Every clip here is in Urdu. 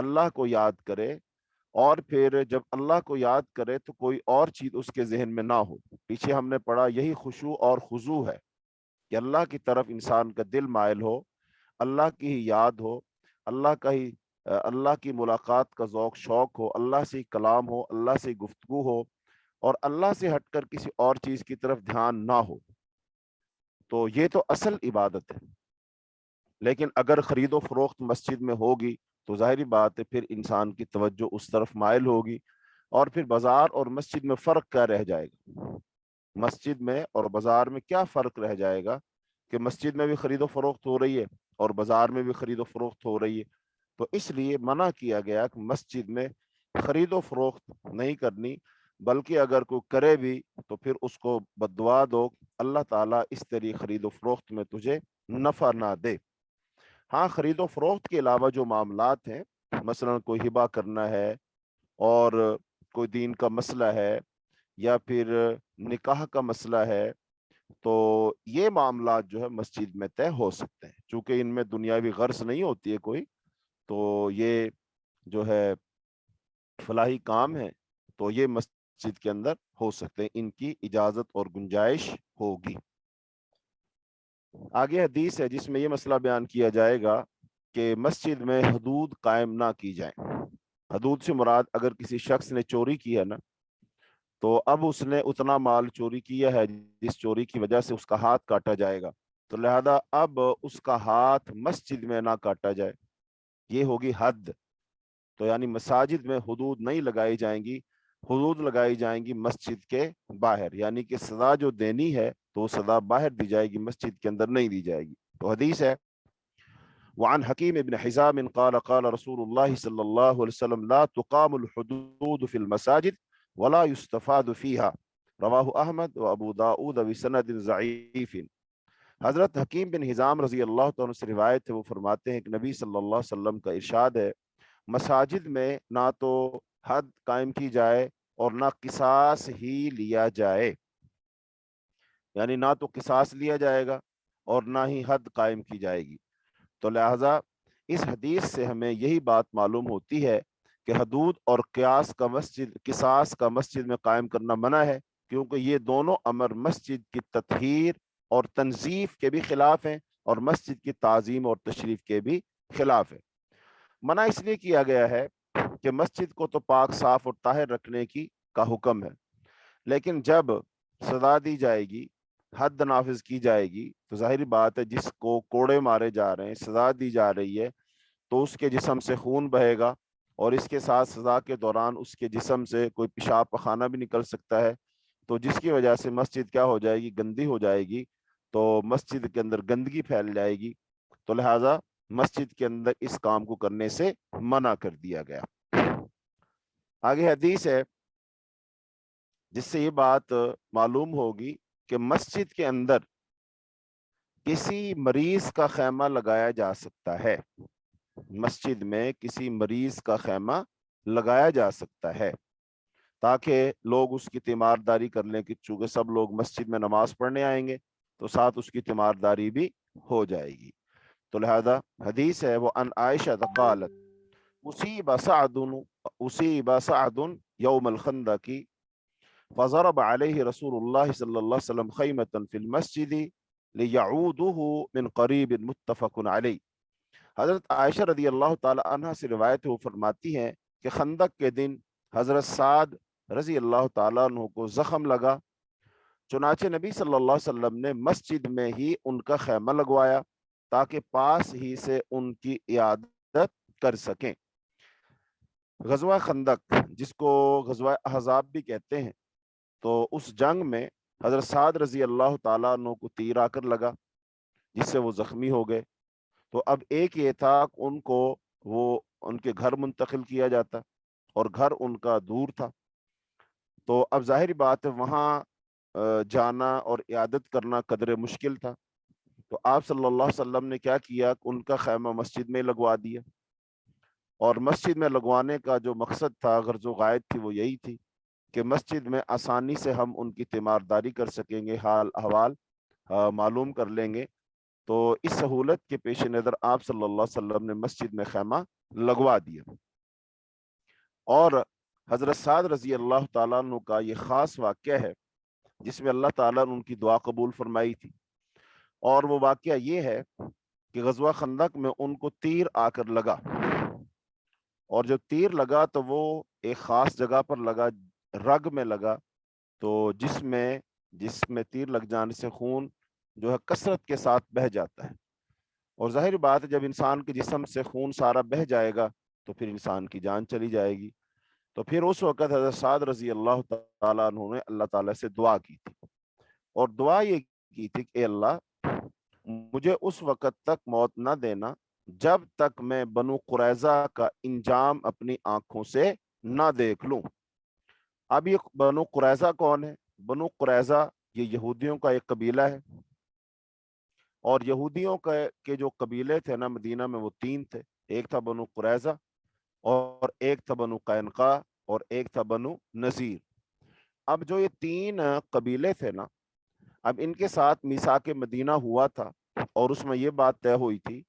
اللہ کو یاد کرے، اور پھر جب اللہ کو یاد کرے تو کوئی اور چیز اس کے ذہن میں نہ ہو۔ پیچھے ہم نے پڑھا یہی خشوع اور خضوع ہے کہ اللہ کی طرف انسان کا دل مائل ہو، اللہ کی ہی یاد ہو، اللہ کی ملاقات کا ذوق شوق ہو، اللہ سے کلام ہو، اللہ سے گفتگو ہو، اور اللہ سے ہٹ کر کسی اور چیز کی طرف دھیان نہ ہو۔ تو یہ تو اصل عبادت ہے۔ لیکن اگر خرید و فروخت مسجد میں ہوگی تو ظاہری بات ہے پھر انسان کی توجہ اس طرف مائل ہوگی، اور پھر بازار اور مسجد میں فرق کیا رہ جائے گا؟ مسجد میں اور بازار میں کیا فرق رہ جائے گا کہ مسجد میں بھی خرید و فروخت ہو رہی ہے اور بازار میں بھی خرید و فروخت ہو رہی ہے۔ تو اس لیے منع کیا گیا کہ مسجد میں خرید و فروخت نہیں کرنی، بلکہ اگر کوئی کرے بھی تو پھر اس کو بددعا دو، اللہ تعالیٰ اس طریقے خرید و فروخت میں تجھے نفع نہ دے۔ ہاں، خرید و فروخت کے علاوہ جو معاملات ہیں، مثلا کوئی ہبہ کرنا ہے، اور کوئی دین کا مسئلہ ہے، یا پھر نکاح کا مسئلہ ہے، تو یہ معاملات جو ہے مسجد میں طے ہو سکتے ہیں، چونکہ ان میں دنیاوی غرض نہیں ہوتی ہے کوئی، تو یہ جو ہے فلاحی کام ہے، تو یہ مسجد کے اندر ہو سکتے ہیں، ان کی اجازت اور گنجائش ہوگی۔ آگے حدیث ہے جس میں یہ مسئلہ بیان کیا جائے گا کہ مسجد میں حدود قائم نہ کی جائیں۔ حدود سے مراد اگر کسی شخص نے چوری کی ہے نا، تو اب اس نے اتنا مال چوری کیا ہے جس چوری کی وجہ سے اس کا ہاتھ کاٹا جائے گا، تو لہذا اب اس کا ہاتھ مسجد میں نہ کاٹا جائے، یہ ہوگی حد۔ تو یعنی مساجد میں حدود نہیں لگائی جائیں گی، حدود لگائی جائیں گی مسجد کے باہر، یعنی کہ سزا جو دینی ہے تو وہ سزا باہر دی جائے گی، مسجد کے اندر نہیں دی جائے گی۔ تو حدیث ہے وعن حکیم ابن حزام قال قال رسول اللہ صلی اللہ علیہ وسلم لا تقام الحدود في المساجد ولا يستفاد فيها، رواہ احمد و ابو داؤد بسند ضعیف۔ حضرت حکیم بن حزام رضی اللہ تعالیٰ عنہ سے روایت ہے، وہ فرماتے ہیں کہ نبی صلی اللہ علیہ وسلم کا ارشاد ہے، مساجد میں نہ تو حد قائم کی جائے اور نہ قصاص ہی لیا جائے، یعنی نہ تو قصاص لیا جائے گا اور نہ ہی حد قائم کی جائے گی۔ تو لہٰذا اس حدیث سے ہمیں یہی بات معلوم ہوتی ہے کہ حدود اور قصاص کا مسجد میں قائم کرنا منع ہے، کیونکہ یہ دونوں امر مسجد کی تطہیر اور تنظیف کے بھی خلاف ہیں، اور مسجد کی تعظیم اور تشریف کے بھی خلاف ہے۔ منع اس لیے کیا گیا ہے کہ مسجد کو تو پاک صاف اور طاہر رکھنے کا حکم ہے، لیکن جب سزا دی جائے گی، حد نافذ کی جائے گی، تو ظاہری بات ہے جس کو کوڑے مارے جا رہے ہیں، سزا دی جا رہی ہے، تو اس کے جسم سے خون بہے گا، اور اس کے ساتھ سزا کے دوران اس کے جسم سے کوئی پیشاب پخانہ بھی نکل سکتا ہے، تو جس کی وجہ سے مسجد کیا ہو جائے گی؟ گندی ہو جائے گی، تو مسجد کے اندر گندگی پھیل جائے گی، تو لہٰذا مسجد کے اندر اس کام کو کرنے سے منع کر دیا گیا۔ آگے حدیث ہے جس سے یہ بات معلوم ہوگی کہ مسجد کے اندر کسی مریض کا خیمہ لگایا جا سکتا ہے، مسجد میں کسی مریض کا خیمہ لگایا جا سکتا ہے، تاکہ لوگ اس کی تیمارداری کر لیں، کہ چونکہ سب لوگ مسجد میں نماز پڑھنے آئیں گے تو ساتھ اس کی تیمارداری بھی ہو جائے گی۔ تو لہذا حدیث ہے وہ ان عائشہ قالت اصیب سعد یوم الخندق فضرب علیہ رسول اللہ صلی اللہ علیہ وسلم خیمة فی المسجد لیعودہ من قریب متفق علیہ۔ حضرت عائشہ رضی اللہ تعالی عنہ سے روایت وہ فرماتی ہیں کہ خندق کے دن حضرت سعد رضی اللہ تعالیٰ عنہ کو زخم لگا، چنانچہ نبی صلی اللہ علیہ وسلم نے مسجد میں ہی ان کا خیمہ لگوایا تاکہ پاس ہی سے ان کی عیادت کر سکیں۔ غزوہ خندق، جس کو غزوہ احزاب بھی کہتے ہیں، تو اس جنگ میں حضرت سعد رضی اللہ تعالیٰ عنہ کو تیر آ کر لگا جس سے وہ زخمی ہو گئے۔ تو اب ایک یہ تھا کہ ان کو وہ ان کے گھر منتقل کیا جاتا، اور گھر ان کا دور تھا، تو اب ظاہری بات ہے وہاں جانا اور عیادت کرنا قدر مشکل تھا، تو آپ صلی اللہ علیہ وسلم نے کیا کیا کہ ان کا خیمہ مسجد میں لگوا دیا، اور مسجد میں لگوانے کا جو مقصد تھا، غرض و غائد تھی، وہ یہی تھی کہ مسجد میں آسانی سے ہم ان کی تیمارداری کر سکیں گے، حال احوال معلوم کر لیں گے۔ تو اس سہولت کے پیش نظر آپ صلی اللہ علیہ وسلم نے مسجد میں خیمہ لگوا دیا۔ اور حضرت سعد رضی اللہ تعالیٰ عنہ کا یہ خاص واقعہ ہے جس میں اللہ تعالیٰ نے ان کی دعا قبول فرمائی تھی، اور وہ واقعہ یہ ہے کہ غزوہ خندق میں ان کو تیر آ کر لگا، اور جب تیر لگا تو وہ ایک خاص جگہ پر لگا، رگ میں لگا، تو جس میں تیر لگ جانے سے خون جو ہے کثرت کے ساتھ بہہ جاتا ہے، اور ظاہر بات ہے جب انسان کے جسم سے خون سارا بہہ جائے گا تو پھر انسان کی جان چلی جائے گی۔ تو پھر اس وقت حضرت سعد رضی اللہ تعالیٰ عنہ نے اللہ تعالیٰ سے دعا کی تھی، اور دعا یہ کی تھی کہ اے اللہ مجھے اس وقت تک موت نہ دینا جب تک میں بنو قریظہ کا انجام اپنی آنکھوں سے نہ دیکھ لوں۔ اب یہ بنو قریظہ کون ہے؟ بنو قریظہ یہ یہودیوں کا ایک قبیلہ ہے، اور یہودیوں کے جو قبیلے تھے نا مدینہ میں وہ تین تھے، ایک تھا بنو قریظہ، اور ایک تھا بنو قینقاع، اور ایک تھا بنو نذیر۔ اب جو یہ تین قبیلے تھے نا، اب ان کے ساتھ میثاق مدینہ ہوا تھا، اور اس میں یہ بات طے ہوئی تھی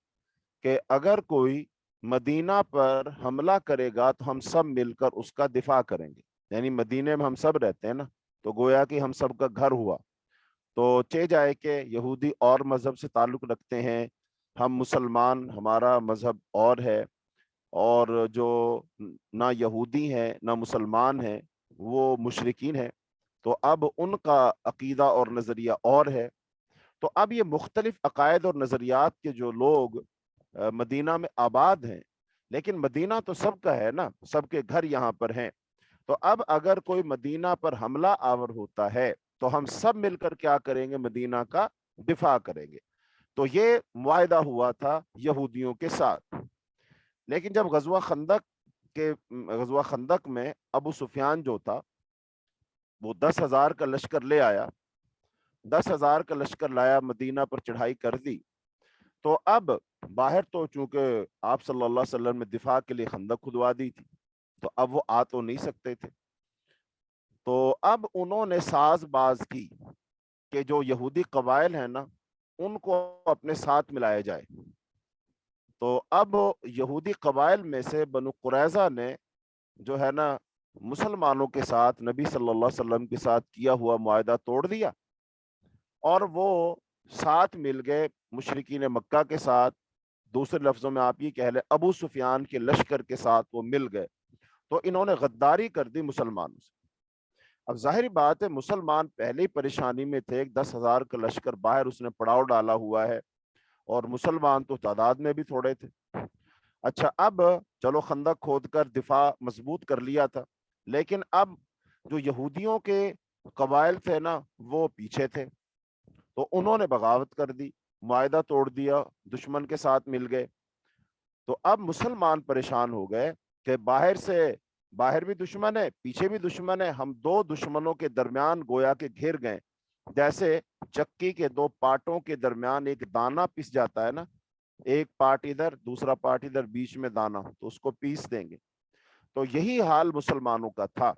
کہ اگر کوئی مدینہ پر حملہ کرے گا تو ہم سب مل کر اس کا دفاع کریں گے، یعنی مدینے میں ہم سب رہتے ہیں نا، تو گویا کہ ہم سب کا گھر ہوا، تو چہ جائے کہ یہودی اور مذہب سے تعلق رکھتے ہیں، ہم مسلمان ہمارا مذہب اور ہے، اور جو نہ یہودی ہیں نہ مسلمان ہیں وہ مشرکین ہیں، تو اب ان کا عقیدہ اور نظریہ اور ہے۔ تو اب یہ مختلف عقائد اور نظریات کے جو لوگ مدینہ میں آباد ہیں، لیکن مدینہ تو سب کا ہے نا، سب کے گھر یہاں پر ہیں، تو اب اگر کوئی مدینہ پر حملہ آور ہوتا ہے تو ہم سب مل کر کیا کریں گے؟ مدینہ کا دفاع کریں گے۔ تو یہ معاہدہ ہوا تھا یہودیوں کے ساتھ۔ لیکن جب غزوہ خندق میں ابو سفیان جو تھا وہ 10,000 کا لشکر لے آیا، 10,000 کا لشکر لایا، مدینہ پر چڑھائی کر دی، تو اب باہر تو چونکہ آپ صلی اللہ علیہ وسلم نے دفاع کے لیے خندق کھدوا دی تھی، تو اب وہ آ تو نہیں سکتے تھے، تو اب انہوں نے ساز باز کی کہ جو یہودی قبائل ہیں نا ان کو اپنے ساتھ ملایا جائے۔ تو اب یہودی قبائل میں سے بنو قریظہ نے جو ہے نا مسلمانوں کے ساتھ، نبی صلی اللہ علیہ وسلم کے ساتھ کیا ہوا معاہدہ توڑ دیا، اور وہ ساتھ مل گئے مشرکین مکہ کے ساتھ، دوسرے لفظوں میں آپ یہ کہہ لیں ابو سفیان کے لشکر کے ساتھ وہ مل گئے، تو انہوں نے غداری کر دی مسلمانوں سے۔ اب ظاہری بات ہے مسلمان پہلے ہی پریشانی میں تھے، 10,000 کا لشکر باہر اس نے پڑاؤ ڈالا ہوا ہے، اور مسلمان تو تعداد میں بھی تھوڑے تھے۔ اچھا اب چلو خندق کھود کر دفاع مضبوط کر لیا تھا، لیکن اب جو یہودیوں کے قبائل تھے نا وہ پیچھے تھے، تو انہوں نے بغاوت کر دی، معاہدہ توڑ دیا، دشمن کے ساتھ مل گئے۔ تو اب مسلمان پریشان ہو گئے کہ باہر بھی دشمن ہے، پیچھے بھی دشمن ہے، ہم دو دشمنوں کے درمیان گویا کے گھر گئے، جیسے چکی کے دو پارٹوں کے درمیان ایک دانہ پس جاتا ہے نا، ایک پارٹ ادھر دوسرا پارٹ ادھر، بیچ میں دانہ، تو اس کو پیس دیں گے۔ تو یہی حال مسلمانوں کا تھا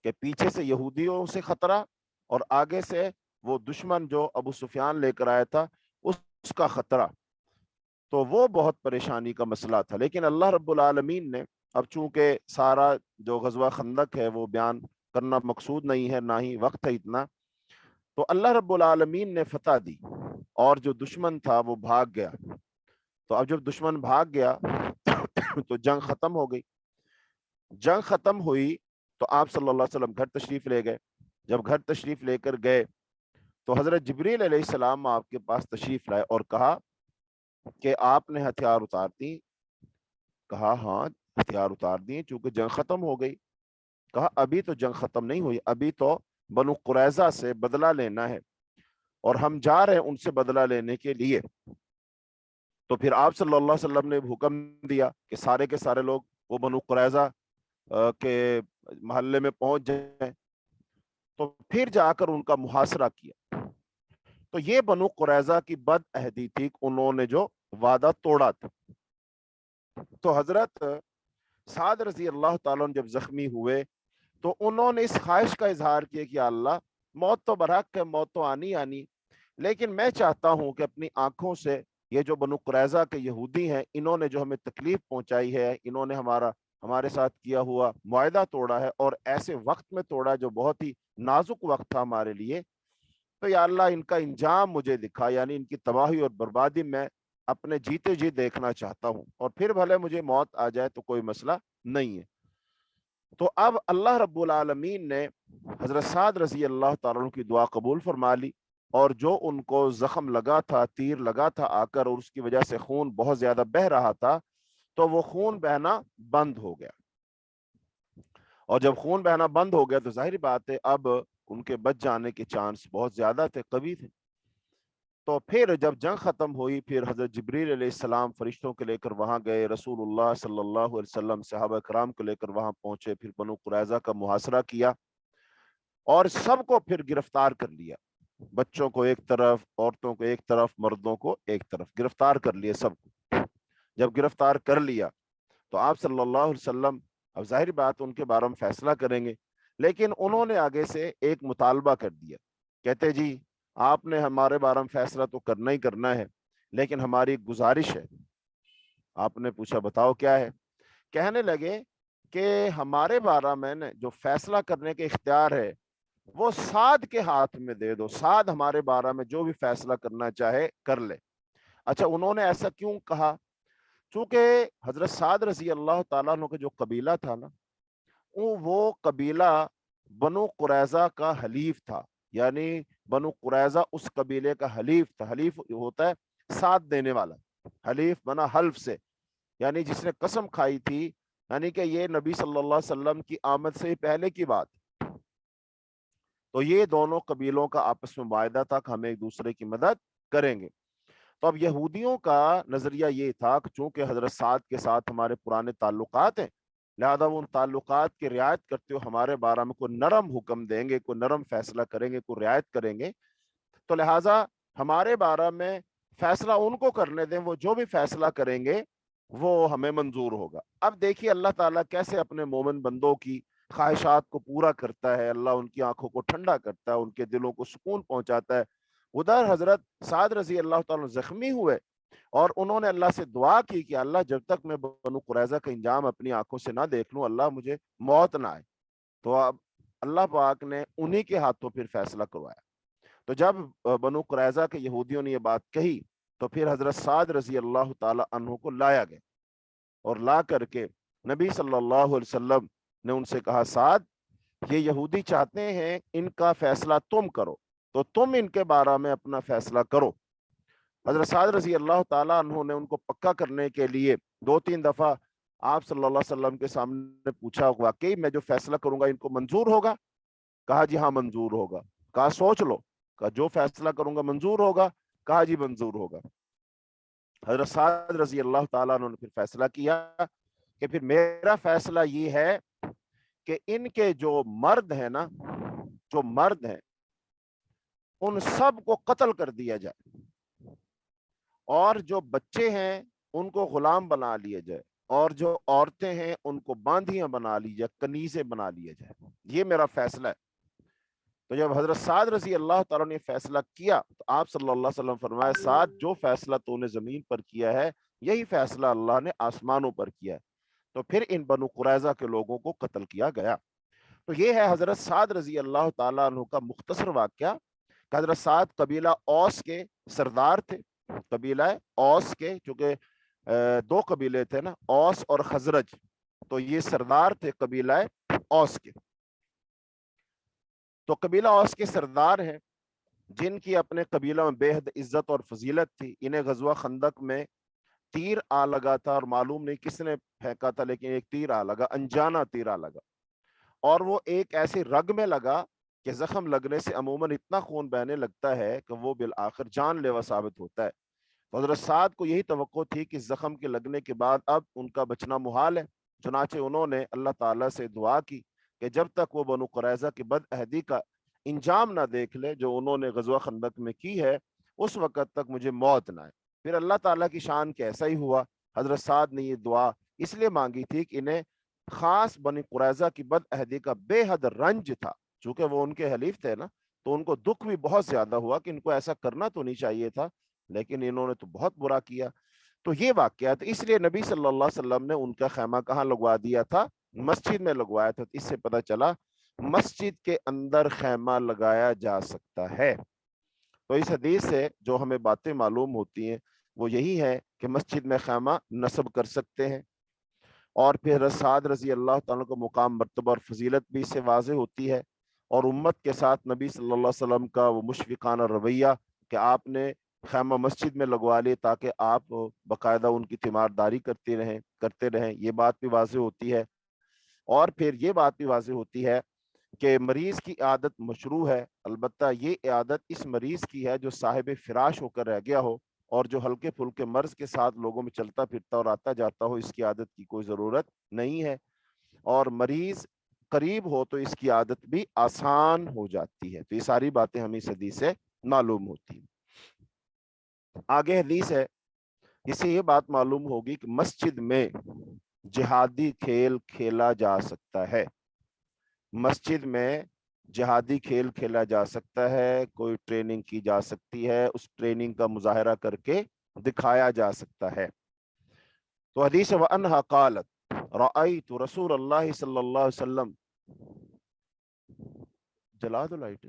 کہ پیچھے سے یہودیوں سے خطرہ، اور آگے سے وہ دشمن جو ابو سفیان لے کر آیا تھا اس کا خطرہ، تو وہ بہت پریشانی کا مسئلہ تھا۔ لیکن اللہ رب العالمین نے، اب چونکہ سارا جو غزوہ خندق ہے وہ بیان کرنا مقصود نہیں ہے، نہ ہی وقت ہے اتنا، تو اللہ رب العالمین نے فتح دی، اور جو دشمن تھا وہ بھاگ گیا۔ تو اب جب دشمن بھاگ گیا تو جنگ ختم ہو گئی۔ جنگ ختم ہوئی تو آپ صلی اللہ علیہ وسلم گھر تشریف لے گئے۔ جب گھر تشریف لے کر گئے تو حضرت جبریل علیہ السلام آپ کے پاس تشریف لائے اور کہا کہ آپ نے ہتھیار اتار دی؟ کہا ہاں ہتھیار اتار دیے چونکہ جنگ ختم ہو گئی۔ کہا ابھی تو جنگ ختم نہیں ہوئی، ابھی تو بنو قریظہ سے بدلہ لینا ہے، اور ہم جا رہے ہیں ان سے بدلہ لینے کے لیے۔ تو پھر آپ صلی اللہ علیہ وسلم نے حکم دیا کہ سارے کے سارے لوگ وہ بنو قریظہ کے محلے میں پہنچ جائیں، تو پھر جا کر ان کا محاصرہ کیا۔ تو یہ بنو قریظہ کی بد عہدی تھی، انہوں نے جو وعدہ توڑا تھا۔ تو حضرت سعد رضی اللہ تعالیٰ جب زخمی ہوئے تو انہوں نے اس خواہش کا اظہار کیا کہ اللہ موت تو برحق ہے، موت تو آنی آنی، لیکن میں چاہتا ہوں کہ اپنی آنکھوں سے یہ جو بنو قریظہ کے یہودی ہیں انہوں نے جو ہمیں تکلیف پہنچائی ہے، انہوں نے ہمارے ساتھ کیا ہوا معاہدہ توڑا ہے، اور ایسے وقت میں توڑا جو بہت ہی نازک وقت تھا ہمارے لیے، تو یا اللہ ان کا انجام مجھے دکھا، یعنی ان کی تباہی اور بربادی میں اپنے جیتے جی دیکھنا چاہتا ہوں، اور پھر بھلے مجھے موت آ جائے تو کوئی مسئلہ نہیں ہے۔ تو اب اللہ رب العالمین نے حضرت سعد رضی اللہ تعالیٰ عنہ کی دعا قبول فرما لی، اور جو ان کو زخم لگا تھا، تیر لگا تھا آ کر، اور اس کی وجہ سے خون بہت زیادہ بہ رہا تھا، تو وہ خون بہنا بند ہو گیا، اور جب خون بہنا بند ہو گیا تو ظاہر بات ہے اب ان کے بچ جانے کے چانس بہت زیادہ تھے، قوی تھے۔ تو پھر جب جنگ ختم ہوئی، پھر حضرت جبریل علیہ السلام فرشتوں کو لے کر وہاں گئے، رسول اللہ صلی اللہ علیہ وسلم صحابہ کرام کو لے کر وہاں پہنچے، پھر بنو قریظہ کا محاصرہ کیا، اور سب کو پھر گرفتار کر لیا، بچوں کو ایک طرف، عورتوں کو ایک طرف، مردوں کو ایک طرف، گرفتار کر لیا سب کو۔ جب گرفتار کر لیا تو آپ صلی اللہ علیہ وسلم اب ظاہر بات ان کے بارے میں فیصلہ کریں گے، لیکن انہوں نے آگے سے ایک مطالبہ کر دیا، کہتے جی آپ نے ہمارے بارے میں فیصلہ تو کرنا ہی کرنا ہے، لیکن ہماری ایک گزارش ہے۔ آپ نے پوچھا بتاؤ کیا ہے؟ کہنے لگے کہ ہمارے بارے میں جو فیصلہ کرنے کے اختیار ہے وہ سعد کے ہاتھ میں دے دو، سعد ہمارے بارے میں جو بھی فیصلہ کرنا چاہے کر لے۔ اچھا، انہوں نے ایسا کیوں کہا؟ چونکہ حضرت سعد رضی اللہ تعالیٰ عنہ کا جو قبیلہ تھا نا، وہ قبیلہ بنو قریظہ کا حلیف تھا، یعنی بنو قریظہ اس قبیلے کا حلیف تھا۔ حلیف ہوتا ہے ساتھ دینے والا، حلیف بنا حلف سے، یعنی جس نے قسم کھائی تھی، یعنی کہ یہ نبی صلی اللہ علیہ وسلم کی آمد سے پہلے کی بات۔ تو یہ دونوں قبیلوں کا آپس میں معاہدہ تھا کہ ہم ایک دوسرے کی مدد کریں گے۔ تو اب یہودیوں کا نظریہ یہ تھا کہ چونکہ حضرت سعد کے ساتھ ہمارے پرانے تعلقات ہیں، لہذا وہ ان تعلقات کی رعایت کرتے ہوئے ہمارے بارے میں کوئی نرم حکم دیں گے، کوئی نرم فیصلہ کریں گے، کوئی رعایت کریں گے، تو لہٰذا ہمارے بارے میں فیصلہ ان کو کرنے دیں، وہ جو بھی فیصلہ کریں گے وہ ہمیں منظور ہوگا۔ اب دیکھیے اللہ تعالیٰ کیسے اپنے مومن بندوں کی خواہشات کو پورا کرتا ہے، اللہ ان کی آنکھوں کو ٹھنڈا کرتا ہے، ان کے دلوں کو سکون پہنچاتا ہے۔ ادھر حضرت سعد رضی اللہ تعالیٰ زخمی ہوئے، اور انہوں نے اللہ سے دعا کی کہ اللہ جب تک میں بنو قریظہ کا انجام اپنی آنکھوں سے نہ دیکھ لوں، اللہ مجھے موت نہ آئے۔ تو اب اللہ پاک نے انہی کے ہاتھوں پھر فیصلہ کروایا۔ تو جب بنو قریظہ کے یہودیوں نے یہ بات کہی تو پھر حضرت سعد رضی اللہ تعالی عنہ کو لایا گیا، اور لا کر کے نبی صلی اللہ علیہ وسلم نے ان سے کہا سعد، یہ یہودی چاہتے ہیں ان کا فیصلہ تم کرو، تو تم ان کے بارے میں اپنا فیصلہ کرو۔ حضرت سعد رضی اللہ تعالیٰ عنہ نے ان کو پکا کرنے کے لیے 2-3 دفعہ آپ صلی اللہ علیہ وسلم کے سامنے پوچھا، واقعی میں جو فیصلہ کروں گا ان کو منظور ہوگا؟ کہا جی ہاں منظور ہوگا۔ کہا سوچ لو، کہا جو فیصلہ کروں گا منظور ہوگا؟ کہا جی منظور ہوگا۔ حضرت سعد رضی اللہ تعالیٰ عنہ نے پھر فیصلہ کیا کہ پھر میرا فیصلہ یہ ہے کہ ان کے جو مرد ہیں نا، جو مرد ہیں ان سب کو قتل کر دیا جائے، اور جو بچے ہیں ان کو غلام بنا لیا جائے، اور جو عورتیں ہیں ان کو باندیاں بنا لی جائے، کنیزیں بنا لیا جائے۔ یہ میرا فیصلہ ہے۔ تو جب حضرت سعد رضی اللہ تعالیٰ نے فیصلہ کیا تو آپ صلی اللہ علیہ وسلم فرمایا، سعد جو فیصلہ تو نے زمین پر کیا ہے یہی فیصلہ اللہ نے آسمانوں پر کیا ہے۔ تو پھر ان بنو قریظہ کے لوگوں کو قتل کیا گیا۔ تو یہ ہے حضرت سعد رضی اللہ تعالیٰ عنہ کا مختصر واقعہ کہ حضرت سعد قبیلہ اوس کے سردار تھے، قبیلہ اوس کے، چونکہ 2 قبیلے تھے نا، اوس اور خزرج، تو یہ سردار تھے قبیلہ اوس کے۔ تو قبیلہ اوس کے سردار ہیں جن کی اپنے قبیلہ میں بے حد عزت اور فضیلت تھی۔ انہیں غزوہ خندق میں تیر آ لگا تھا، اور معلوم نہیں کس نے پھینکا تھا، لیکن ایک تیر آ لگا، انجانہ تیر آ لگا، اور وہ ایک ایسی رگ میں لگا کہ زخم لگنے سے عموماً اتنا خون بہنے لگتا ہے کہ وہ بالآخر جان لیوا ثابت ہوتا ہے۔ تو حضرت سعد کو یہی توقع تھی کہ زخم کے لگنے کے بعد اب ان کا بچنا محال ہے، چنانچہ انہوں نے اللہ تعالیٰ سے دعا کی کہ جب تک وہ بنو قریظہ کی بد عہدی کا انجام نہ دیکھ لے جو انہوں نے غزوہ خندق میں کی ہے، اس وقت تک مجھے موت نہ آئے۔ پھر اللہ تعالیٰ کی شان کے ایسا ہی ہوا، حضرت سعد نے یہ دعا اس لیے مانگی تھی کہ انہیں خاص بنی قریظہ کی بد عہدی کا بے حد رنج تھا، چونکہ وہ ان کے حلیف تھے نا، تو ان کو دکھ بھی بہت زیادہ ہوا کہ ان کو ایسا کرنا تو نہیں چاہیے تھا، لیکن انہوں نے تو بہت برا کیا۔ تو یہ واقعہ تو اس لیے نبی صلی اللہ علیہ وسلم نے ان کا خیمہ کہاں لگوا دیا تھا؟ مسجد میں لگوایا تھا. اس سے پتہ چلا مسجد کے اندر خیمہ لگایا جا سکتا ہے. تو اس حدیث سے جو ہمیں باتیں معلوم ہوتی ہیں وہ یہی ہے کہ مسجد میں خیمہ نصب کر سکتے ہیں. اور پھر سعد رضی اللہ تعالیٰ کو مقام مرتبہ اور فضیلت بھی اس سے واضح ہوتی ہے. اور امت کے ساتھ نبی صلی اللہ علیہ وسلم کا وہ مشفقانہ رویہ کہ آپ نے خیمہ مسجد میں لگوا لیے تاکہ آپ باقاعدہ ان کی تیمارداری کرتے رہیں یہ بات بھی واضح ہوتی ہے. اور پھر یہ بات بھی واضح ہوتی ہے کہ مریض کی عادت مشروع ہے، البتہ یہ عادت اس مریض کی ہے جو صاحب فراش ہو کر رہ گیا ہو، اور جو ہلکے پھلکے مرض کے ساتھ لوگوں میں چلتا پھرتا اور آتا جاتا ہو اس کی عادت کی کوئی ضرورت نہیں ہے. اور مریض قریب ہو تو اس کی عادت بھی آسان ہو جاتی ہے. تو یہ ساری باتیں ہمیں اس حدیث سے معلوم ہوتی ہیں. آگے حدیث ہے، اس سے یہ بات معلوم ہوگی کہ مسجد میں جہادی کھیل کھیلا جا سکتا ہے. مسجد میں جہادی کھیل کھیلا جا سکتا ہے، کوئی ٹریننگ کی جا سکتی ہے، اس ٹریننگ کا مظاہرہ کر کے دکھایا جا سکتا ہے. تو حدیث وَأَنْهَا قَالَتْ رَأَيْتُ رسول اللہ صلی اللہ علیہ وسلم، جلا دو لائٹ،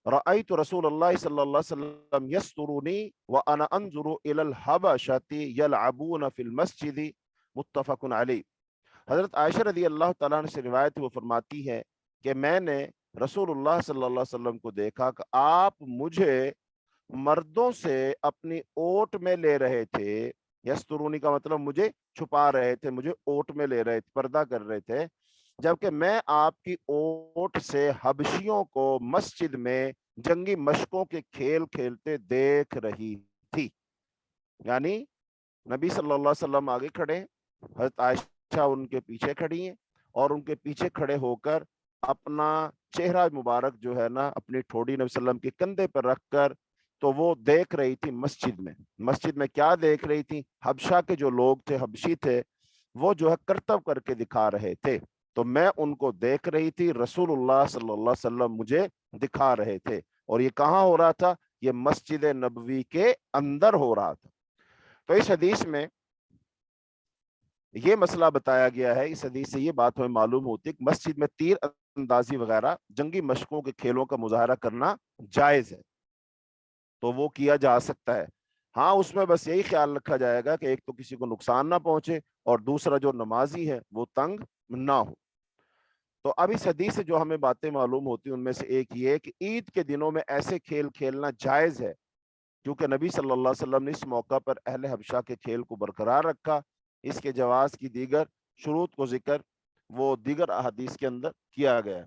رأيت رسول اللہ صلی اللہ علیہ وسلم يسترني وأنا أنظر إلى الحبشة يلعبون في المسجد متفق علیہ. حضرت عائشہ رضی اللہ تعالیٰ عنہ سے روایت وہ فرماتی ہے کہ میں نے رسول اللہ صلی اللہ علیہ وسلم کو دیکھا کہ آپ مجھے مردوں سے اپنی اوٹ میں لے رہے تھے. یسترونی کا مطلب مجھے چھپا رہے تھے، مجھے اوٹ میں لے رہے تھے، پردہ کر رہے تھے، جبکہ میں آپ کی اوٹ سے حبشیوں کو مسجد میں جنگی مشقوں کے کھیل کھیلتے دیکھ رہی تھی. یعنی نبی صلی اللہ علیہ وسلم آگے کھڑے، حضرت عائشہ ان کے پیچھے کھڑی ہیں، اور ان کے پیچھے کھڑے ہو کر اپنا چہرہ مبارک جو ہے نا اپنی ٹھوڑی نبی صلی اللہ علیہ وسلم کے کندھے پر رکھ کر تو وہ دیکھ رہی تھی مسجد میں. مسجد میں کیا دیکھ رہی تھی؟ حبشہ کے جو لوگ تھے، حبشی تھے، وہ جو ہے کرتب کر کے دکھا رہے تھے. تو میں ان کو دیکھ رہی تھی، رسول اللہ صلی اللہ علیہ وسلم مجھے دکھا رہے تھے. اور یہ کہاں ہو رہا تھا؟ یہ مسجد نبوی کے اندر ہو رہا تھا. تو اس حدیث میں یہ مسئلہ بتایا گیا ہے. اس حدیث سے یہ بات ہمیں معلوم ہوتی ہے کہ مسجد میں تیر اندازی وغیرہ جنگی مشقوں کے کھیلوں کا مظاہرہ کرنا جائز ہے، تو وہ کیا جا سکتا ہے. ہاں اس میں بس یہی خیال رکھا جائے گا کہ ایک تو کسی کو نقصان نہ پہنچے، اور دوسرا جو نمازی ہے وہ تنگ نہ ہو. تو اب اس حدیث سے جو ہمیں باتیں معلوم ہوتی ہیں ان میں سے ایک یہ کہ عید کے دنوں میں ایسے کھیل کھیلنا جائز ہے، کیونکہ نبی صلی اللہ علیہ وسلم نے اس موقع پر اہل حبشہ کے کھیل کو برقرار رکھا. اس کے جواز کی دیگر شروط کو ذکر وہ دیگر احادیث کے اندر کیا گیا.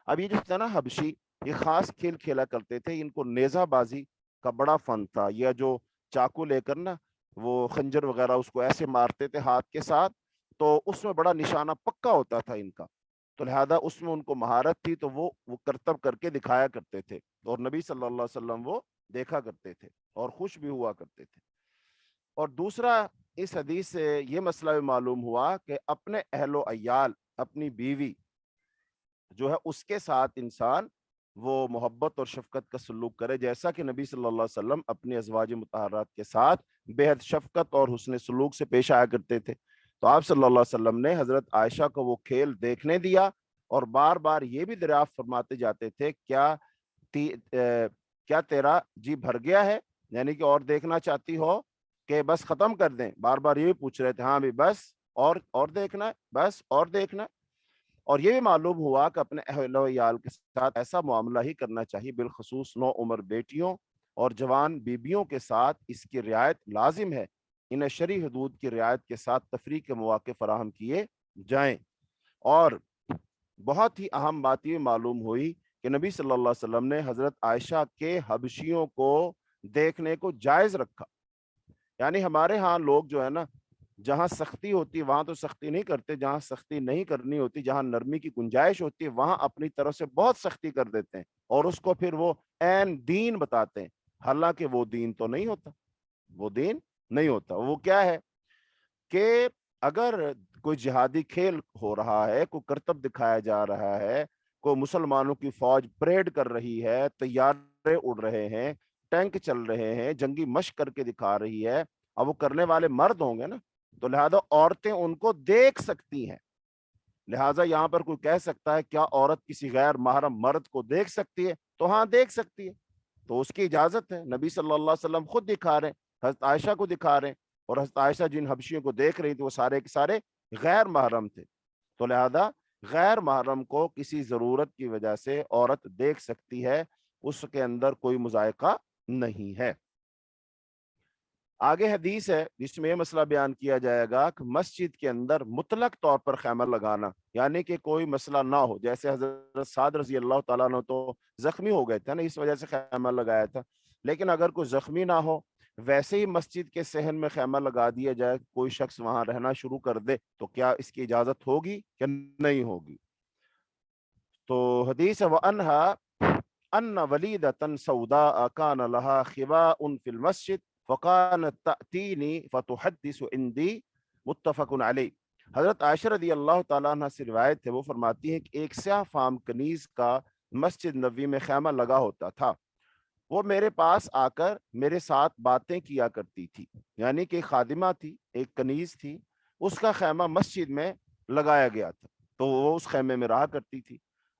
اب یہ جو تھا نا حبشی، یہ خاص کھیل کھیلا کرتے تھے. ان کو نیزہ بازی کا بڑا فن تھا، یا جو چاقو لے کر نا وہ خنجر وغیرہ اس کو ایسے مارتے تھے ہاتھ کے ساتھ، تو اس میں بڑا نشانہ پکا ہوتا تھا ان کا. تو لہذا اس میں ان کو مہارت تھی، تو وہ کرتب کر کے دکھایا کرتے تھے، اور نبی صلی اللہ علیہ وسلم وہ دیکھا کرتے تھے اور خوش بھی ہوا کرتے تھے. اور دوسرا اس حدیث سے یہ مسئلہ بھی معلوم ہوا کہ اپنے اہل و عیال، اپنی بیوی جو ہے اس کے ساتھ انسان وہ محبت اور شفقت کا سلوک کرے، جیسا کہ نبی صلی اللہ علیہ وسلم اپنی ازواج مطہرات کے ساتھ بے حد شفقت اور حسن سلوک سے پیش آیا کرتے تھے. تو آپ صلی اللہ علیہ وسلم نے حضرت عائشہ کو وہ کھیل دیکھنے دیا، اور بار بار یہ بھی دریافت فرماتے جاتے تھے کیا تیرا جی بھر گیا ہے، یعنی کہ اور دیکھنا چاہتی ہو کہ بس ختم کر دیں. بار بار یہ بھی پوچھ رہے تھے، ہاں بھی بس اور دیکھنا ہے، بس اور دیکھنا ہے. اور یہ بھی معلوم ہوا کہ اپنے اہل و عیال کے ساتھ ایسا معاملہ ہی کرنا چاہیے، بالخصوص نو عمر بیٹیوں اور جوان بیبیوں کے ساتھ اس کی رعایت لازم ہے. انہیں شرعی حدود کی رعایت کے ساتھ تفریح کے مواقع فراہم کیے جائیں. اور بہت ہی اہم بات یہ معلوم ہوئی کہ نبی صلی اللہ علیہ وسلم نے حضرت عائشہ کے حبشیوں کو دیکھنے کو جائز رکھا. یعنی ہمارے ہاں لوگ جو ہے نا، جہاں سختی ہوتی ہے وہاں تو سختی نہیں کرتے، جہاں سختی نہیں کرنی ہوتی، جہاں نرمی کی گنجائش ہوتی ہے وہاں اپنی طرف سے بہت سختی کر دیتے ہیں، اور اس کو پھر وہ عین دین بتاتے ہیں. حالانکہ وہ دین تو نہیں ہوتا، وہ دین نہیں ہوتا. وہ کیا ہے کہ اگر کوئی جہادی کھیل ہو رہا ہے، کوئی کرتب دکھایا جا رہا ہے، کوئی مسلمانوں کی فوج پریڈ کر رہی ہے، طیارے اڑ رہے ہیں، ٹینک چل رہے ہیں, جنگی مشق کر کے دکھا رہی ہے, اب وہ کرنے والے مرد ہوں گے نا, تو لہذا عورتیں ان کو دیکھ سکتی ہیں. لہٰذا یہاں پر کوئی کہہ سکتا ہے کیا عورت کسی غیر محرم مرد کو دیکھ سکتی ہے؟ تو ہاں دیکھ سکتی ہے, تو اس کی اجازت ہے. نبی صلی اللہ علیہ وسلم خود دکھا رہے ہیں, حضرت عائشہ کو دکھا رہے ہیں, اور حضرت عائشہ جن حبشیوں کو دیکھ رہی تھی وہ سارے کے سارے غیر محرم تھے. تو لہذا غیر محرم کو کسی ضرورت کی وجہ سے عورت دیکھ سکتی ہے, اس کے اندر کوئی مذائقہ نہیں ہے. آگے حدیث ہے جس میں یہ مسئلہ بیان کیا جائے گا کہ مسجد کے اندر مطلق طور پر خیمہ لگانا, یعنی کہ کوئی مسئلہ نہ ہو. جیسے حضرت سعد رضی اللہ تعالیٰ عنہ تو زخمی ہو گئے تھے نا, اس وجہ سے خیمہ لگایا تھا. لیکن اگر کوئی زخمی نہ ہو, ویسے ہی مسجد کے صحن میں خیمہ لگا دیا جائے, کوئی شخص وہاں رہنا شروع کر دے, تو کیا اس کی اجازت ہوگی یا نہیں ہوگی؟ تو حدیث ہے وَأَنْهَا أَنَّ وَلِيدَةً سَوْدَاءَ كَانَ لَهَا خِبَاءٌ فِي الْمَسْجِدِ فَقَانَتْ تَأْتِينِي فَتُحَدِّثُ عِنْدِي متفق علیہ. حضرت عائشہ رضی اللہ تعالیٰ عنہ سے روایت ہے, وہ فرماتی ہیں کہ ایک سیاہ فام کنیز کا مسجد نبوی میں خیمہ لگا ہوتا تھا, وہ میرے پاس آ کر میرے ساتھ باتیں کیا کرتی تھی. یعنی کہ خادمہ تھی, ایک کنیز تھی, اس کا خیمہ مسجد میں لگایا گیا تھا, تو وہ اس خیمے میں رہا کرتی تھی.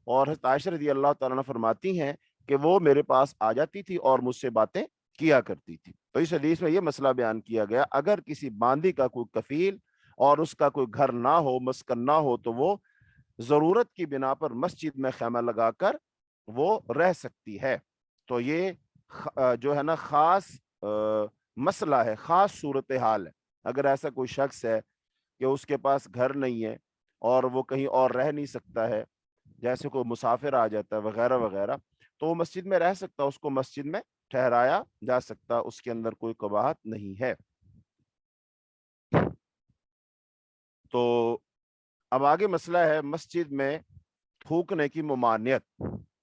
اور حضرت عائشہ رضی اللہ تعالیٰ عنہ فرماتی ہیں کہ وہ میرے پاس آ جاتی تھی اور مجھ سے باتیں کیا کرتی تھی. تو اس حدیث میں یہ مسئلہ بیان کیا گیا, اگر کسی باندی کا کوئی کفیل اور اس کا کوئی گھر نہ ہو, مسکن نہ ہو, تو وہ ضرورت کی بنا پر مسجد میں خیمہ لگا کر وہ رہ سکتی ہے. تو یہ جو ہے نا خاص مسئلہ ہے, خاص صورتحال ہے. اگر ایسا کوئی شخص ہے کہ اس کے پاس گھر نہیں ہے اور وہ کہیں اور رہ نہیں سکتا ہے, جیسے کوئی مسافر آ جاتا ہے وغیرہ وغیرہ, تو وہ مسجد میں رہ سکتا, اس کو مسجد میں ٹھہرایا جا سکتا, اس کے اندر کوئی قباحت نہیں ہے. تو اب آگے مسئلہ ہے مسجد میں تھوکنے کی ممانعت.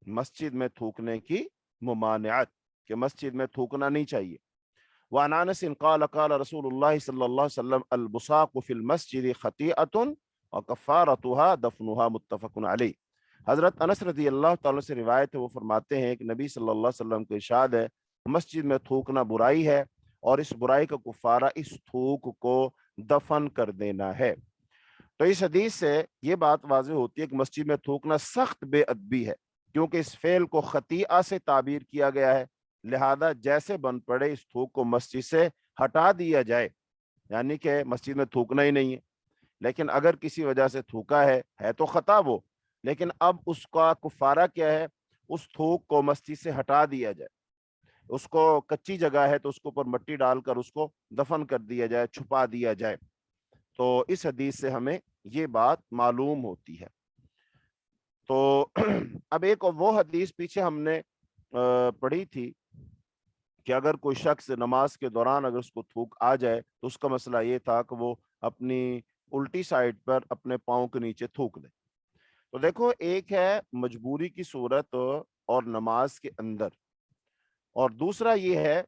مسجد میں تھوکنے کی ممانعت, کہ مسجد میں تھوکنا نہیں چاہیے. وعن انس قال قال رسول اللہ صلی اللہ علیہ وسلم البصاق فی المسجد خطیئۃ وکفارتها دفنها متفق علیہ. حضرت انس رضی اللہ تعالیٰ سے روایت ہے, وہ فرماتے ہیں کہ نبی صلی اللہ علیہ وسلم کا ارشاد ہے مسجد میں تھوکنا برائی ہے, اور اس برائی کا کفارہ اس تھوک کو دفن کر دینا ہے. تو اس حدیث سے یہ بات واضح ہوتی ہے کہ مسجد میں تھوکنا سخت بے ادبی ہے, کیونکہ اس فعل کو خطیئہ سے تعبیر کیا گیا ہے. لہذا جیسے بن پڑے اس تھوک کو مسجد سے ہٹا دیا جائے, یعنی کہ مسجد میں تھوکنا ہی نہیں ہے, لیکن اگر کسی وجہ سے تھوکا ہے تو خطا وہ, لیکن اب اس کا کفارہ کیا ہے, اس تھوک کو مسجد سے ہٹا دیا جائے. اس کو کچی جگہ ہے تو اس کو اوپر مٹی ڈال کر اس کو دفن کر دیا جائے, چھپا دیا جائے. تو اس حدیث سے ہمیں یہ بات معلوم ہوتی ہے. تو اب ایک وہ حدیث پیچھے ہم نے پڑھی تھی کہ اگر کوئی شخص نماز کے دوران اگر اس کو تھوک آ جائے تو اس کا مسئلہ یہ تھا کہ وہ اپنی الٹی سائڈ پر اپنے پاؤں کے نیچے تھوک دے. تو دیکھو, ایک ہے مجبوری کی صورت اور نماز کے اندر, اور دوسرا یہ ہے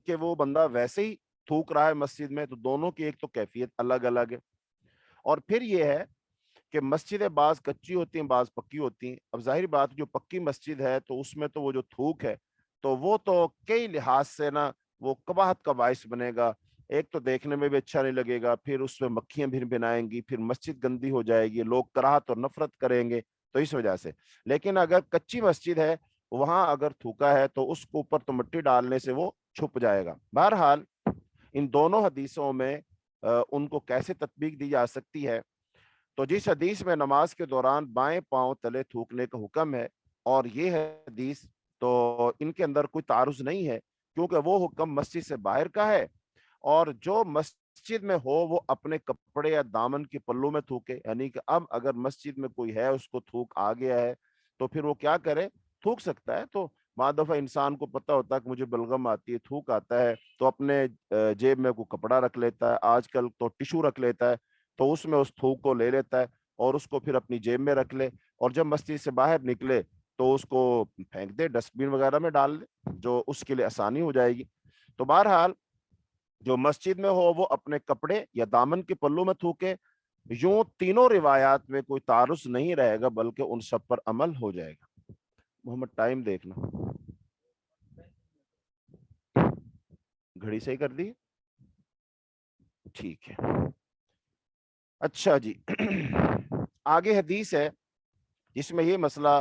کہ وہ بندہ ویسے ہی تھوک رہا ہے مسجد میں, تو دونوں کی ایک تو کیفیت الگ الگ ہے. اور پھر یہ ہے کہ مسجدیں بعض کچی ہوتی ہیں, بعض پکی ہوتی ہیں. اب ظاہر بات, جو پکی مسجد ہے تو اس میں تو وہ جو تھوک ہے تو وہ تو کئی لحاظ سے نا وہ قباحت کا باعث بنے گا. ایک تو دیکھنے میں بھی اچھا نہیں لگے گا, پھر اس میں مکھیاں بھی بنائیں گی, پھر مسجد گندی ہو جائے گی, لوگ کراہت اور نفرت کریں گے, تو اس وجہ سے. لیکن اگر کچی مسجد ہے, وہاں اگر تھوکا ہے تو اس کو اوپر تو مٹی ڈالنے سے وہ چھپ جائے گا. بہرحال ان دونوں حدیثوں میں ان کو کیسے تطبیق دی جا سکتی ہے, تو جس حدیث میں نماز کے دوران بائیں پاؤں تلے تھوکنے کا حکم ہے, اور یہ حدیث تو ان کے اندر کوئی تعارض نہیں ہے, کیونکہ وہ حکم مسجد سے باہر کا ہے, اور جو مسجد میں ہو وہ اپنے کپڑے یا دامن کے پلوں میں تھوکے. یعنی کہ اب اگر مسجد میں کوئی ہے, اس کو تھوک آ گیا ہے, تو پھر وہ کیا کرے, تھوک سکتا ہے. تو بعض دفعہ انسان کو پتہ ہوتا ہے کہ مجھے بلغم آتی ہے, تھوک آتا ہے, تو اپنے جیب میں کوئی کپڑا رکھ لیتا ہے, آج کل تو ٹشو رکھ لیتا ہے, تو اس میں اس تھوک کو لے لیتا ہے اور اس کو پھر اپنی جیب میں رکھ لے, اور جب مسجد سے باہر نکلے تو اس کو پھینک دے, ڈسٹ بن وغیرہ میں ڈال دے, جو اس کے لیے آسانی ہو جائے گی. تو بہرحال جو مسجد میں ہو وہ اپنے کپڑے یا دامن کے پلوں میں تھوکے. یوں تینوں روایات میں کوئی تعارض نہیں رہے گا, بلکہ ان سب پر عمل ہو جائے گا. محمد ٹائم دیکھنا. گھڑی صحیح کر دی؟ ٹھیک ہے، اچھا جی آگے حدیث ہے جس میں یہ مسئلہ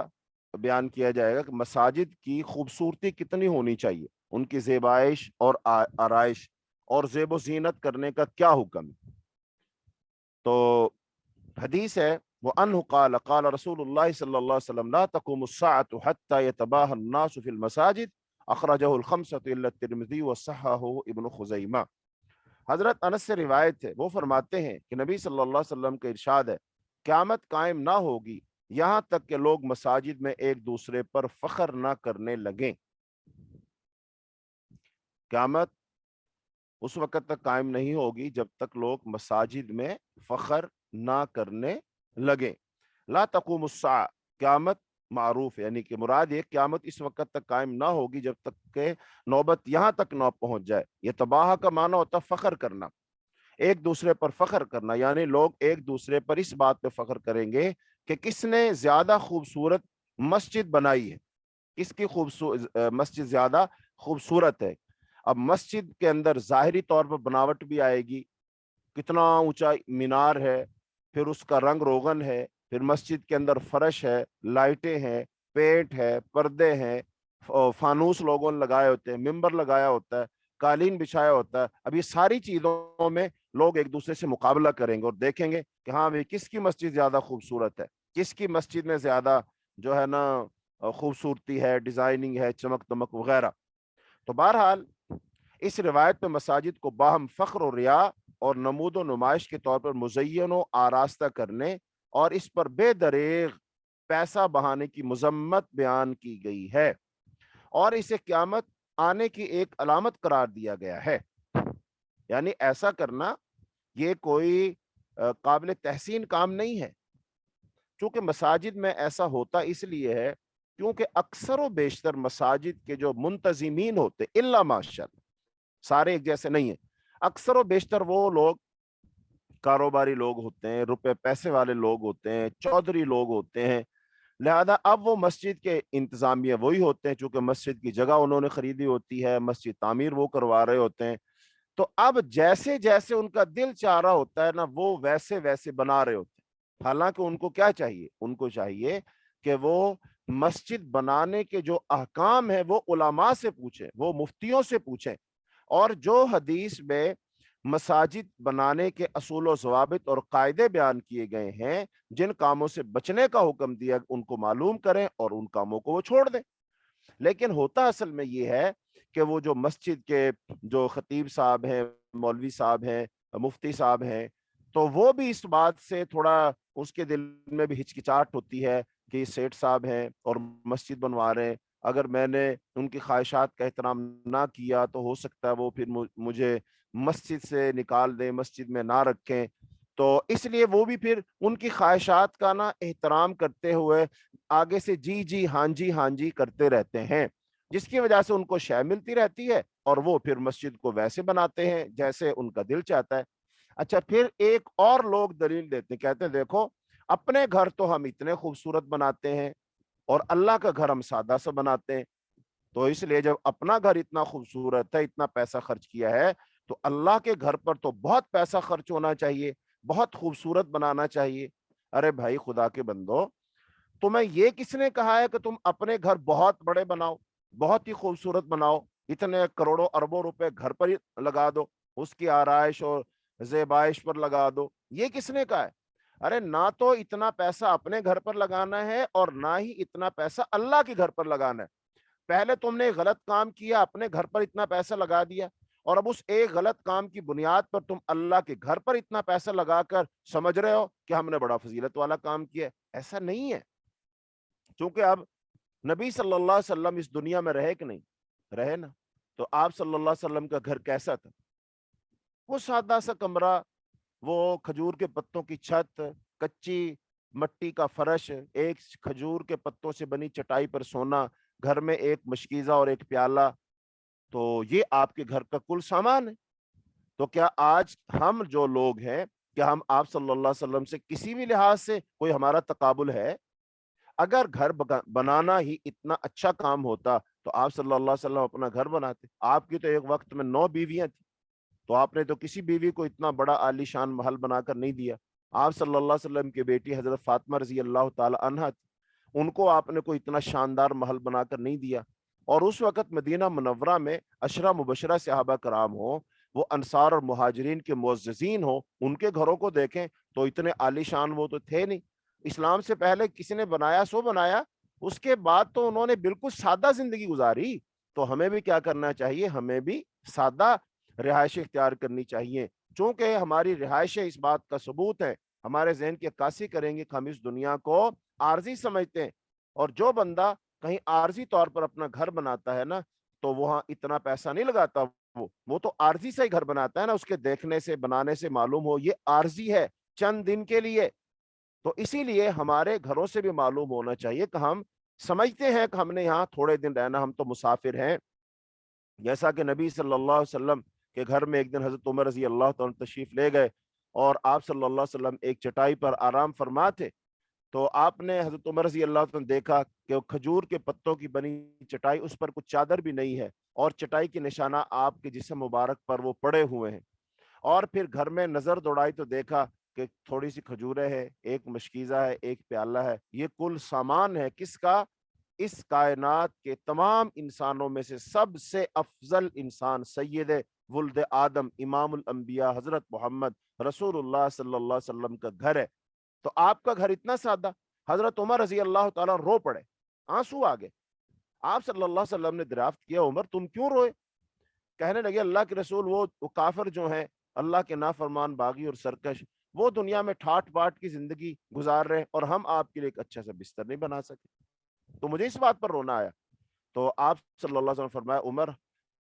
بیان کیا جائے گا کہ مساجد کی خوبصورتی کتنی ہونی چاہیے، ان کی زیبائش اور آرائش اور زیب و زینت کرنے کا کیا حکم ہے۔ تو حدیث ہے وَأَنْهُ قَالَ قَالَ رسول اللہ صلی اللہ علیہ وسلم لا تقوم الساعة حتى يتباهى الناس في المساجد اخرجہ الخمسة الا الترمذی وصححہ ابن خزیمہ۔ حضرت انس سے روایت ہے، وہ فرماتے ہیں کہ نبی صلی اللہ علیہ وسلم کا ارشاد ہے قیامت قائم نہ ہوگی یہاں تک کہ لوگ مساجد میں ایک دوسرے پر فخر نہ کرنے لگیں۔ قیامت اس وقت تک قائم نہیں ہوگی جب تک لوگ مساجد میں فخر نہ کرنے لگیں۔ لا تقوم الساعة، قیامت معروف ہے، یعنی کہ مراد یہ قیامت اس وقت تک قائم نہ ہوگی جب تک کہ نوبت یہاں تک نہ پہنچ جائے۔ یہ تباہ کا معنی ہوتا ہے فخر کرنا، ایک دوسرے پر فخر کرنا، یعنی لوگ ایک دوسرے پر اس بات پہ فخر کریں گے کہ کس نے زیادہ خوبصورت مسجد بنائی ہے، کس کی مسجد زیادہ خوبصورت ہے۔ اب مسجد کے اندر ظاہری طور پر بناوٹ بھی آئے گی، کتنا اونچا مینار ہے، پھر اس کا رنگ روغن ہے، پھر مسجد کے اندر فرش ہے، لائٹیں ہیں، پینٹ ہے، پردے ہیں، فانوس لوگوں نے لگائے ہوتے ہیں، ممبر لگایا ہوتا ہے، قالین بچھایا ہوتا ہے۔ اب یہ ساری چیزوں میں لوگ ایک دوسرے سے مقابلہ کریں گے اور دیکھیں گے کہ ہاں بھائی کس کی مسجد زیادہ خوبصورت ہے، کس کی مسجد میں زیادہ جو ہے نا خوبصورتی ہے، ڈیزائننگ ہے، چمک دمک وغیرہ۔ تو بہرحال اس روایت میں مساجد کو باہم فخر و ریا اور نمود و نمائش کے طور پر مزین و آراستہ کرنے اور اس پر بے دریغ پیسہ بہانے کی مذمت بیان کی گئی ہے، اور اسے قیامت آنے کی ایک علامت قرار دیا گیا ہے۔ یعنی ایسا کرنا یہ کوئی قابل تحسین کام نہیں ہے، چونکہ مساجد میں ایسا ہوتا اس لیے ہے کیونکہ اکثر و بیشتر مساجد کے جو منتظمین ہوتے الا ماشاءاللہ، سارے ایک جیسے نہیں ہیں، اکثر و بیشتر وہ لوگ کاروباری لوگ ہوتے ہیں، روپے پیسے والے لوگ ہوتے ہیں، چودھری لوگ ہوتے ہیں، لہذا اب وہ مسجد کے انتظامیہ وہی ہوتے ہیں، چونکہ مسجد کی جگہ انہوں نے خریدی ہوتی ہے، مسجد تعمیر وہ کروا رہے ہوتے ہیں، تو اب جیسے جیسے ان کا دل چاہ رہا ہوتا ہے نا وہ ویسے ویسے بنا رہے ہوتے ہیں۔ حالانکہ ان کو کیا چاہیے؟ ان کو چاہیے کہ وہ مسجد بنانے کے جو احکام ہیں وہ علماء سے پوچھیں، وہ مفتیوں سے پوچھیں، اور جو حدیث میں مساجد بنانے کے اصول و ضوابط اور قاعدے بیان کیے گئے ہیں، جن کاموں سے بچنے کا حکم دیا ان کو معلوم کریں اور ان کاموں کو وہ چھوڑ دیں۔ لیکن ہوتا اصل میں یہ ہے کہ وہ جو مسجد کے جو خطیب صاحب ہیں، مولوی صاحب ہیں، مفتی صاحب ہیں، تو وہ بھی اس بات سے تھوڑا اس کے دل میں بھی ہچکچاہٹ ہوتی ہے کہ یہ سیٹھ صاحب ہیں اور مسجد بنوا رہے ہیں، اگر میں نے ان کی خواہشات کا احترام نہ کیا تو ہو سکتا ہے وہ پھر مجھے مسجد سے نکال دیں، مسجد میں نہ رکھیں۔ تو اس لیے وہ بھی پھر ان کی خواہشات کا نا احترام کرتے ہوئے آگے سے جی جی ہاں جی کرتے رہتے ہیں، جس کی وجہ سے ان کو شے ملتی رہتی ہے اور وہ پھر مسجد کو ویسے بناتے ہیں جیسے ان کا دل چاہتا ہے۔ اچھا پھر ایک اور لوگ دلیل دیتے ہیں، کہتے ہیں دیکھو اپنے گھر تو ہم اتنے خوبصورت بناتے ہیں اور اللہ کا گھر ہم سادہ سا بناتے ہیں، تو اس لیے جب اپنا گھر اتنا خوبصورت ہے، اتنا پیسہ خرچ کیا ہے، تو اللہ کے گھر پر تو بہت پیسہ خرچ ہونا چاہیے، بہت خوبصورت بنانا چاہیے۔ ارے بھائی خدا کے بندو، تمہیں یہ کس نے کہا ہے کہ تم اپنے گھر بہت بڑے بناؤ، بہت ہی خوبصورت بناؤ، اتنے کروڑوں اربوں روپے گھر پر ہی لگا دو، اس کی آرائش اور زیبائش پر لگا دو؟ یہ کس نے کہا ہے؟ ارے نہ تو اتنا پیسہ اپنے گھر پر لگانا ہے اور نہ ہی اتنا پیسہ اللہ کے گھر پر لگانا ہے۔ پہلے تم نے غلط کام کیا، اپنے گھر پر اتنا پیسہ لگا دیا، اور اب اس ایک غلط کام کی بنیاد پر تم اللہ کے گھر پر اتنا پیسہ لگا کر سمجھ رہے ہو کہ ہم نے بڑا فضیلت والا کام کیا۔ ایسا نہیں ہے، چونکہ اب نبی صلی اللہ علیہ وسلم اس دنیا میں رہے کہ نہیں رہے نا، تو آپ صلی اللہ علیہ وسلم کا گھر کیسا تھا؟ وہ سادہ سا کمرہ، وہ کھجور کے پتوں کی چھت، کچی مٹی کا فرش، ایک کھجور کے پتوں سے بنی چٹائی پر سونا، گھر میں ایک مشکیزہ اور ایک پیالہ، تو یہ آپ کے گھر کا کل سامان ہے۔ تو کیا آج ہم جو لوگ ہیں، کیا ہم آپ صلی اللہ علیہ وسلم سے کسی بھی لحاظ سے کوئی ہمارا تقابل ہے؟ اگر گھر بنانا ہی اتنا اچھا کام ہوتا تو آپ صلی اللہ علیہ وسلم اپنا گھر بناتے. آپ کی تو ایک وقت میں 9 بیویاں تھیں, تو آپ نے تو کسی بیوی کو اتنا بڑا عالی شان محل بنا کر نہیں دیا. آپ صلی اللہ علیہ وسلم کی بیٹی حضرت فاطمہ رضی اللہ تعالی عنہا تھی, ان کو آپ نے کوئی اتنا شاندار محل بنا کر نہیں دیا. اور اس وقت مدینہ منورہ میں عشرہ مبشرہ صحابہ کرام ہوں, وہ انصار اور مہاجرین کے معززین ہوں, ان کے گھروں کو دیکھیں تو اتنے عالی شان وہ تو تھے نہیں. اسلام سے پہلے کسی نے بنایا سو بنایا, اس کے بعد تو انہوں نے بالکل سادہ زندگی گزاری. تو ہمیں بھی کیا کرنا چاہیے, ہمیں بھی سادہ رہائش اختیار کرنی چاہیے. چونکہ ہماری رہائش اس بات کا ثبوت ہے, ہمارے ذہن کی عکاسی کریں گے کہ ہم اس دنیا کو عارضی سمجھتے ہیں. اور جو بندہ کہیں عارضی طور پر اپنا گھر بناتا ہے نا, تو وہاں اتنا پیسہ نہیں لگاتا, وہ تو عارضی سے ہی گھر بناتا ہے نا, اس کے دیکھنے سے بنانے سے معلوم ہو یہ عارضی ہے, چند دن کے لیے. تو اسی لیے ہمارے گھروں سے بھی معلوم ہونا چاہیے کہ ہم سمجھتے ہیں کہ ہم نے یہاں تھوڑے دن رہنا, ہم تو مسافر ہیں. جیسا کہ نبی صلی اللہ علیہ وسلم کے گھر میں ایک دن حضرت عمر رضی اللہ تعالیٰ تشریف لے گئے, اور آپ صلی اللہ علیہ وسلم ایک چٹائی پر آرام فرما تھے. تو آپ نے حضرت عمر رضی اللہ عنہ دیکھا کہ وہ کھجور کے پتوں کی بنی چٹائی, اس پر کچھ چادر بھی نہیں ہے, اور چٹائی کے نشانہ آپ کے جسم مبارک پر وہ پڑے ہوئے ہیں. اور پھر گھر میں نظر دوڑائی تو دیکھا کہ تھوڑی سی کھجوریں ہے, ایک مشکیزہ ہے, ایک پیالہ ہے. یہ کل سامان ہے کس کا, اس کائنات کے تمام انسانوں میں سے سب سے افضل انسان سید ولد آدم امام الانبیاء حضرت محمد رسول اللہ صلی اللہ علیہ وسلم کا گھر ہے. تو آپ کا گھر اتنا سادہ. حضرت عمر رضی اللہ تعالیٰ رو پڑے, آنسو آ گئے. آپ صلی اللہ علیہ وسلم نے دریافت کیا, عمر تم کیوں روئے؟ کہنے لگے اللہ کے رسول, وہ کافر جو ہیں, اللہ کے نافرمان باغی اور سرکش, وہ دنیا میں ٹھاٹ باٹ کی زندگی گزار رہے ہیں, اور ہم آپ کے لیے ایک اچھا سا بستر نہیں بنا سکے, تو مجھے اس بات پر رونا آیا. تو آپ صلی اللہ علیہ وسلم فرمایا, عمر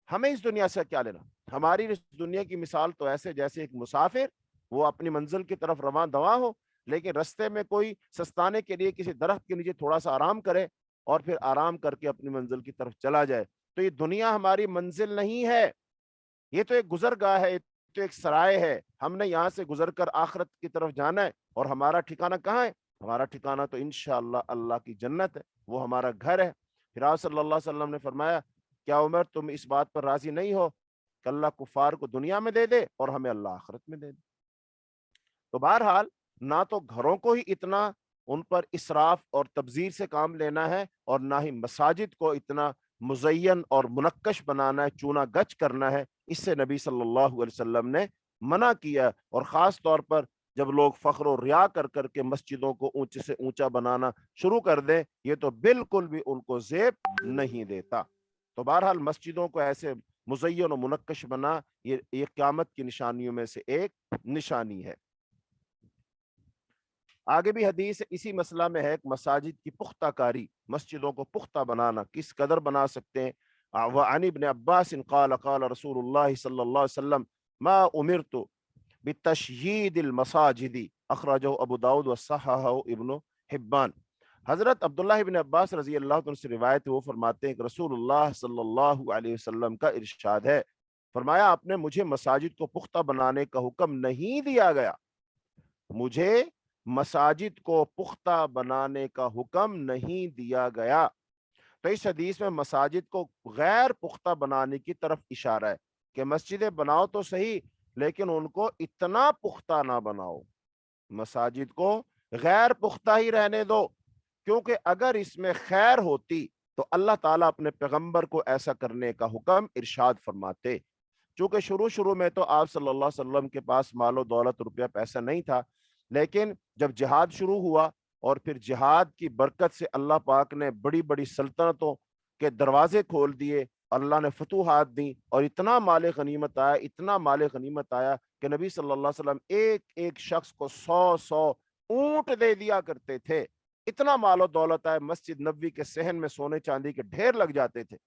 ہمیں اس دنیا سے کیا لینا, ہماری اس دنیا کی مثال تو ایسے جیسے ایک مسافر, وہ اپنی منزل کی طرف رواں دواں ہو, لیکن رستے میں کوئی سستانے کے لیے کسی درخت کے نیچے تھوڑا سا آرام کرے, اور پھر آرام کر کے اپنی منزل کی طرف چلا جائے. تو یہ دنیا ہماری منزل نہیں ہے, یہ تو ایک گزرگاہ ہے, تو ایک سرائے ہے. ہم نے یہاں سے گزر کر آخرت کی طرف جانا ہے, اور ہمارا ٹھکانہ کہاں ہے؟ ہمارا ٹھکانہ تو انشاءاللہ اللہ کی جنت ہے, وہ ہمارا گھر ہے. پھر آپ صلی اللہ علیہ وسلم نے فرمایا, کیا عمر تم اس بات پر راضی نہیں ہو کہ اللہ کفار کو دنیا میں دے دے اور ہمیں اللہ آخرت میں دے دے؟ تو بہرحال نہ تو گھروں کو ہی اتنا ان پر اسراف اور تبذیر سے کام لینا ہے, اور نہ ہی مساجد کو اتنا مزین اور منقش بنانا ہے, چونا گچ کرنا ہے. اس سے نبی صلی اللہ علیہ وسلم نے منع کیا. اور خاص طور پر جب لوگ فخر و ریا کر کر کے مسجدوں کو اونچے سے اونچا بنانا شروع کر دیں, یہ تو بالکل بھی ان کو زیب نہیں دیتا. تو بہرحال مسجدوں کو ایسے مزین و منقش بنا, یہ قیامت کی نشانیوں میں سے ایک نشانی ہے. آگے بھی حدیث اسی مسئلہ میں ہے, مساجد کی پختہ کاری, مسجدوں کو پختہ بنانا کس قدر بنا سکتے ہیں. وعن ابن عباس قال قال رسول اللہ صلی اللہ علیہ وسلم ما امرت بتشیید المساجد اخرجہ ابو داود وصححہ ابن حبان. حضرت عبداللہ ابن عباس رضی اللہ عنہ سے روایت, وہ فرماتے ہیں کہ رسول اللہ صلی اللہ علیہ وسلم کا ارشاد ہے, فرمایا آپ نے مجھے مساجد کو پختہ بنانے کا حکم نہیں دیا گیا, مجھے مساجد کو پختہ بنانے کا حکم نہیں دیا گیا. تو اس حدیث میں مساجد کو غیر پختہ بنانے کی طرف اشارہ ہے کہ مسجدیں بناؤ تو صحیح, لیکن ان کو اتنا پختہ نہ بناؤ, مساجد کو غیر پختہ ہی رہنے دو. کیونکہ اگر اس میں خیر ہوتی تو اللہ تعالیٰ اپنے پیغمبر کو ایسا کرنے کا حکم ارشاد فرماتے. چونکہ شروع میں تو آپ صلی اللہ علیہ وسلم کے پاس مال و دولت روپیہ پیسہ نہیں تھا, لیکن جب جہاد شروع ہوا اور پھر جہاد کی برکت سے اللہ پاک نے بڑی بڑی سلطنتوں کے دروازے کھول دیے, اللہ نے فتوحات دی, اور اتنا مال غنیمت آیا, اتنا مال غنیمت آیا کہ نبی صلی اللہ علیہ وسلم ایک ایک شخص کو 100 اونٹ دے دیا کرتے تھے. اتنا مال و دولت آیا, مسجد نبوی کے صحن میں سونے چاندی کے ڈھیر لگ جاتے تھے.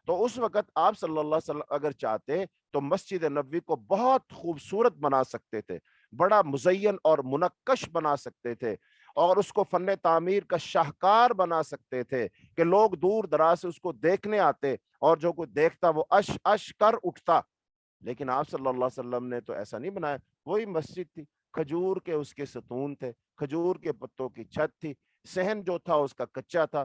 تو اس وقت آپ صلی اللہ علیہ وسلم اگر چاہتے تو مسجد نبوی کو بہت خوبصورت بنا سکتے تھے, بڑا مزین اور منقش بنا سکتے تھے, اور اس کو فن تعمیر کا شاہکار بنا سکتے تھے کہ لوگ دور دراز سے اس کو دیکھنے آتے, اور جو کوئی دیکھتا وہ اش اش کر اٹھتا. لیکن آپ صلی اللہ علیہ وسلم نے تو ایسا نہیں بنایا. وہی مسجد تھی, کھجور کے اس کے ستون تھے, کھجور کے پتوں کی چھت تھی, صحن جو تھا اس کا کچا تھا,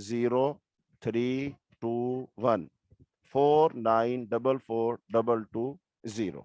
0321494422 0.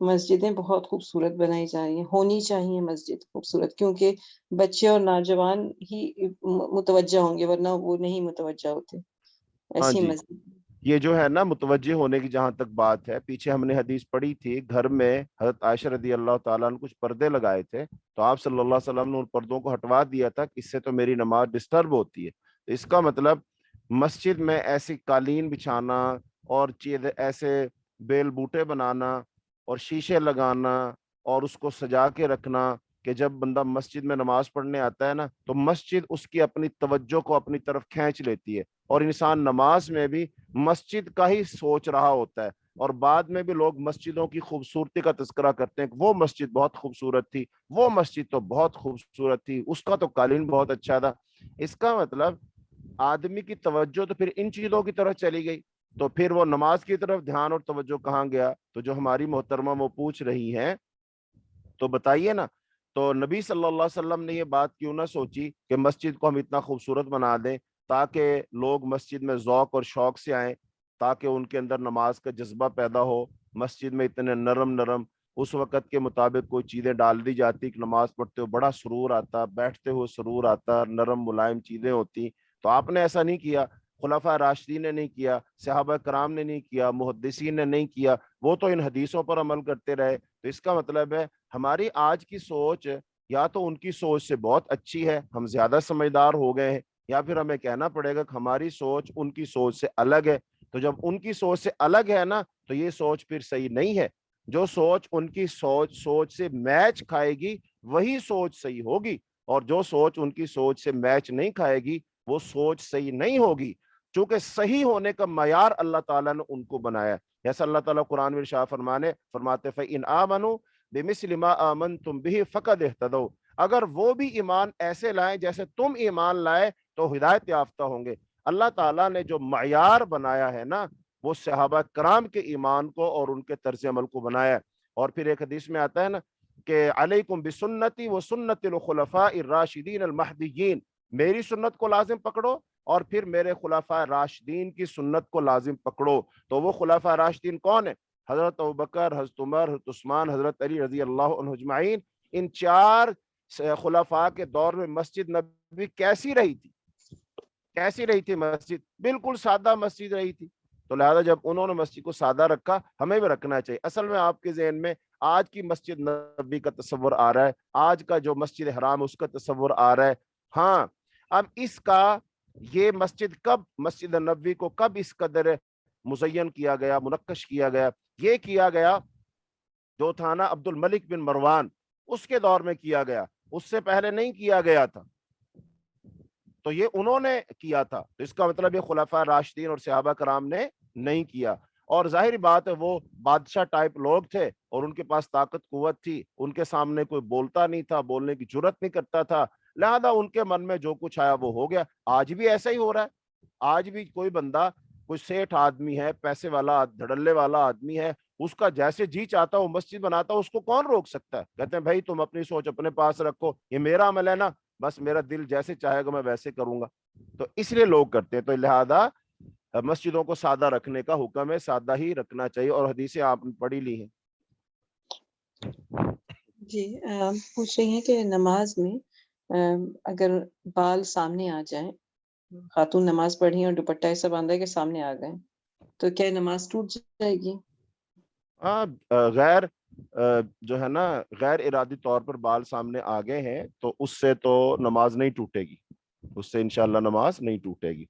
مسجدیں بہت خوبصورت بنائی جا رہی ہیں، ہونی چاہیے مسجد خوبصورت، کیونکہ بچے اور نوجوان ہی متوجہ ہوں گے، ورنہ وہ نہیں متوجہ ہوتے، ہاں ایسی جی، مسجد۔ یہ جو ہے نا متوجہ ہونے کی جہاں تک بات ہے، پیچھے ہم نے حدیث پڑھی تھی، گھر میں حضرت عائشہ رضی اللہ تعالیٰ نے کچھ پردے لگائے تھے، تو آپ صلی اللہ علیہ وسلم نے ان پردوں کو ہٹوا دیا تھا کہ اس سے تو میری نماز ڈسٹرب ہوتی ہے۔ تو اس کا مطلب مسجد میں ایسی قالین بچھانا اور چیز ایسے بیل بوٹے بنانا اور شیشے لگانا اور اس کو سجا کے رکھنا کہ جب بندہ مسجد میں نماز پڑھنے آتا ہے نا تو مسجد اس کی اپنی توجہ کو اپنی طرف کھینچ لیتی ہے، اور انسان نماز میں بھی مسجد کا ہی سوچ رہا ہوتا ہے، اور بعد میں بھی لوگ مسجدوں کی خوبصورتی کا تذکرہ کرتے ہیں کہ وہ مسجد بہت خوبصورت تھی، وہ مسجد تو بہت خوبصورت تھی، اس کا تو قالین بہت اچھا تھا۔ اس کا مطلب آدمی کی توجہ تو پھر ان چیزوں کی طرف چلی گئی، تو پھر وہ نماز کی طرف دھیان اور توجہ کہاں گیا؟ تو جو ہماری محترمہ وہ پوچھ رہی ہیں تو بتائیے نا، تو نبی صلی اللہ علیہ وسلم نے یہ بات کیوں نہ سوچی کہ مسجد کو ہم اتنا خوبصورت بنا دیں تاکہ لوگ مسجد میں ذوق اور شوق سے آئیں، تاکہ ان کے اندر نماز کا جذبہ پیدا ہو۔ مسجد میں اتنے نرم نرم اس وقت کے مطابق کوئی چیزیں ڈال دی جاتی کہ نماز پڑھتے ہوئے بڑا سرور آتا، بیٹھتے ہوئے سرور آتا، نرم ملائم چیزیں ہوتی، تو آپ نے ایسا نہیں کیا، خلفاء راشدین نے نہیں کیا، صحابہ کرام نے نہیں کیا، محدثین نے نہیں کیا، وہ تو ان حدیثوں پر عمل کرتے رہے۔ تو اس کا مطلب ہے ہماری آج کی سوچ یا تو ان کی سوچ سے بہت اچھی ہے، ہم زیادہ سمجھدار ہو گئے ہیں، یا پھر ہمیں کہنا پڑے گا کہ ہماری سوچ ان کی سوچ سے الگ ہے۔ تو جب ان کی سوچ سے الگ ہے نا تو یہ سوچ پھر صحیح نہیں ہے۔ جو سوچ ان کی سوچ سے میچ کھائے گی وہی سوچ صحیح ہوگی، اور جو سوچ ان کی سوچ سے میچ نہیں کھائے گی وہ سوچ صحیح نہیں ہوگی، چونکہ صحیح ہونے کا معیار اللہ تعالیٰ نے ان کو بنایا ہے۔ جیسا اللہ تعالیٰ قرآن میں ارشاد فرماتے فَإِنْ آمَنُوا بِمِثْلِ مَا آمَنْتُمْ بِهِ فَقَدِ اهْتَدَوْا، اگر وہ بھی ایمان ایسے لائیں جیسے تم ایمان لائے تو ہدایت یافتہ ہوں گے۔ اللہ تعالیٰ نے جو معیار بنایا ہے نا وہ صحابہ کرام کے ایمان کو اور ان کے طرز عمل کو بنایا ہے۔ اور پھر ایک حدیث میں آتا ہے نا کہ علیکم بسنتی و سنت الخلفاء الراشدین المہدیین، میری سنت کو لازم پکڑو اور پھر میرے خلفاء راشدین کی سنت کو لازم پکڑو۔ تو وہ خلفاء راشدین کون ہیں؟ حضرت ابوبکر، حضرت عمر، حضرت عثمان، حضرت علی رضی اللہ عنہ اجمعین۔ ان چار خلفاء کے دور میں مسجد نبوی کیسی رہی تھی؟ کیسی رہی تھی مسجد؟ بالکل سادہ مسجد رہی تھی۔ تو لہذا جب انہوں نے مسجد کو سادہ رکھا ہمیں بھی رکھنا چاہیے۔ اصل میں آپ کے ذہن میں آج کی مسجد نبوی کا تصور آ رہا ہے، آج کا جو مسجد حرام اس کا تصور آ رہا ہے۔ ہاں، اب اس کا یہ مسجد نبوی کو کب اس قدر مزین کیا گیا، منقش کیا گیا؟ یہ کیا گیا جو تھا نا عبد الملک بن مروان، اس کے دور میں کیا گیا، اس سے پہلے نہیں کیا گیا تھا، تو یہ انہوں نے کیا تھا۔ تو اس کا مطلب یہ خلفاء راشدین اور صحابہ کرام نے نہیں کیا، اور ظاہر بات ہے وہ بادشاہ ٹائپ لوگ تھے اور ان کے پاس طاقت قوت تھی، ان کے سامنے کوئی بولتا نہیں تھا، بولنے کی جرت نہیں کرتا تھا، لہذا ان کے من میں جو کچھ آیا وہ ہو گیا۔ آج بھی ایسا ہی ہو رہا ہے، آج بھی کوئی بندہ، کوئی سیٹھ آدمی ہے، پیسے والا دھڑلے والا آدمی ہے، اس کا جیسے جی چاہتا وہ مسجد بناتا، اس کو کون روک سکتا ہے؟ کہتے ہیں بھائی تم اپنی سوچ اپنے پاس رکھو، یہ میرا عمل ہے نا، بس میرا دل جیسے چاہے گا میں ویسے کروں گا۔ تو اس لیے لوگ کرتے ہیں۔ تو لہذا مسجدوں کو سادہ رکھنے کا حکم ہے، سادہ ہی رکھنا چاہیے، اور حدیثیں آپ نے پڑھی لی ہیں۔ جی پوچھ رہی ہیں کہ نماز میں اگر بال سامنے آ جائیں، خاتون نماز پڑھی اور دوپٹہ ایسا باندھا ہے کہ سامنے آ گئے، تو کیا نماز ٹوٹ جائے گی؟ ہاں، غیر جو ہے نا غیر ارادی طور پر بال سامنے آ گئے ہیں تو اس سے تو نماز نہیں ٹوٹے گی، اس سے انشاءاللہ نماز نہیں ٹوٹے گی۔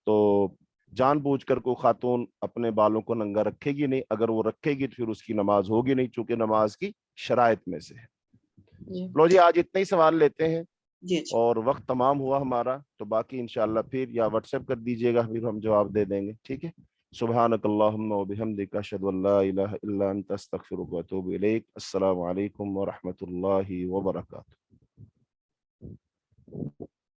تو جان بوجھ کر کوئی خاتون اپنے بالوں کو ننگا رکھے گی نہیں، اگر وہ رکھے گی تو پھر اس کی نماز ہوگی نہیں، چونکہ نماز کی شرائط میں سے ہے۔ جی لو جی، آج اتنے ہی سوال لیتے ہیں، جی اچھا، اور وقت تمام ہوا ہمارا، تو باقی انشاءاللہ پھر یا واٹس ایپ کر دیجئے گا، پھر ہم جواب دے دیں گے، ٹھیک ہے؟ سبحانک اللہم و بحمدک، اشہد ان لا الہ الا انت، استغفرک و اتوب الیک۔ السلام علیکم ورحمۃ اللہ وبرکاتہ۔